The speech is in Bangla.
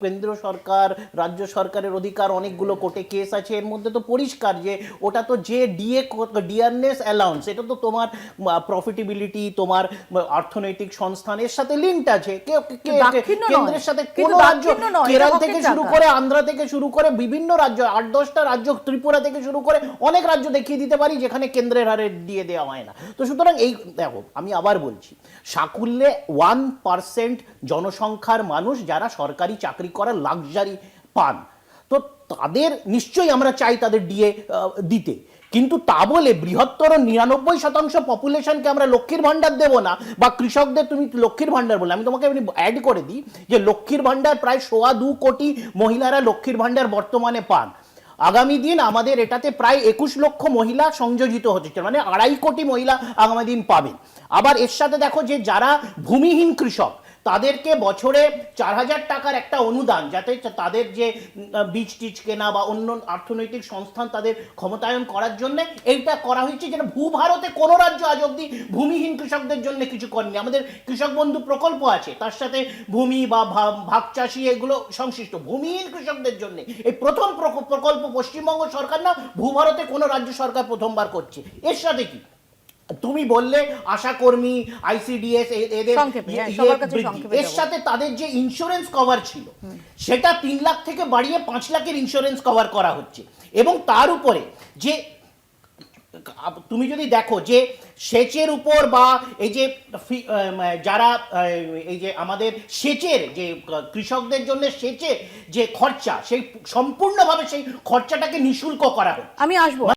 কেন্দ্র সরকার রাজ্য সরকারের অধিকার অনেকগুলো কোর্টে কেস আছে, এর মধ্যে তো পরিষ্কার যে ওটা তো যে ডিয়ারনেস অ্যালাউন্স, এটা তো তোমার প্রফিটেবিলিটি, তোমার অর্থনৈতিক সংস্থানের সাথে লিঙ্কড আছে। কেন্দ্রের সাথে কোন রাজ্য, কেরল থেকে শুরু করে আন্ধ্রা থেকে শুরু করে বিভিন্ন রাজ্য, 8-10টা রাজ্য, ত্রিপুরা থেকে শুরু করে অনেক রাজ্য দেখিয়ে দিতে পারি যেখানে কেন্দ্রের হারে দিয়ে দেওয়া হয় না। তো সুতরাং এই দেখো, আমি আবার বলছি, সাকুল্যে 1% জনসংখ্যার মানুষ যারা সরকারি চাকরি করার লাক্সারি পান, তো তাদের নিশ্চয়ই আমরা চাই তাদের ডিএ দিতে, কিন্তু তা বলে বৃহত্তর 99% পপুলেশনকে আমরা লক্ষ্মীর ভান্ডার দেব না, বা কৃষকদের তুমি লক্ষ্মীর ভান্ডার বলে। আমি তোমাকে অ্যাড করে দিই যে লক্ষ্মীর ভান্ডার প্রায় 2.25 কোটি মহিলারা লক্ষ্মীর ভান্ডার বর্তমানে পান। আগামী দিন আমাদের এটাতে প্রায় 21 লক্ষ মহিলা সংযোজিত হচ্ছে, মানে 2.5 কোটি মহিলা আগামী দিন পাবেন। আবার এর সাথে দেখো যে যারা ভূমিহীন কৃষক, তাদেরকে বছরে 4,000 টাকার একটা অনুদান, যাতে তাদের যে বীজ টিজ কেনা বা অন্য অর্থনৈতিক সংস্থান তাদের ক্ষমতায়ন করার জন্য এইটা করা হয়েছে, যেটা ভূভারতে কোনো রাজ্য আজ অব্দি ভূমিহীন কৃষকদের জন্য কিছু করেনি। আমাদের কৃষক বন্ধু প্রকল্প আছে, তার সাথে ভূমি বা ভাগ চাষি এগুলো সংশ্লিষ্ট ভূমিহীন কৃষকদের জন্য এই প্রথম প্রকল্প পশ্চিমবঙ্গ সরকার না, ভূভারতে কোনো রাজ্য সরকার প্রথমবার করছে। এর সাথে কি তুমি বললে আশাকর্মী, আইসিডিএস, এর সাথে তাদের যে ইন্স্যুরেন্স কভার ছিল সেটা 3 লাখ থেকে বাড়িয়ে 5 লাখের ইন্স্যুরেন্স কভার করা হচ্ছে। এবং তার উপরে যে তুমি যদি দেখো যে সেচের উপর বা এই যে যারা এই যে আমাদের সেচের যে কৃষকদের জন্য সেচে যে খরচা, সেই সম্পূর্ণভাবে সেই খরচাটাকে নিঃশুল্ক করা হয়। আমি আসবো।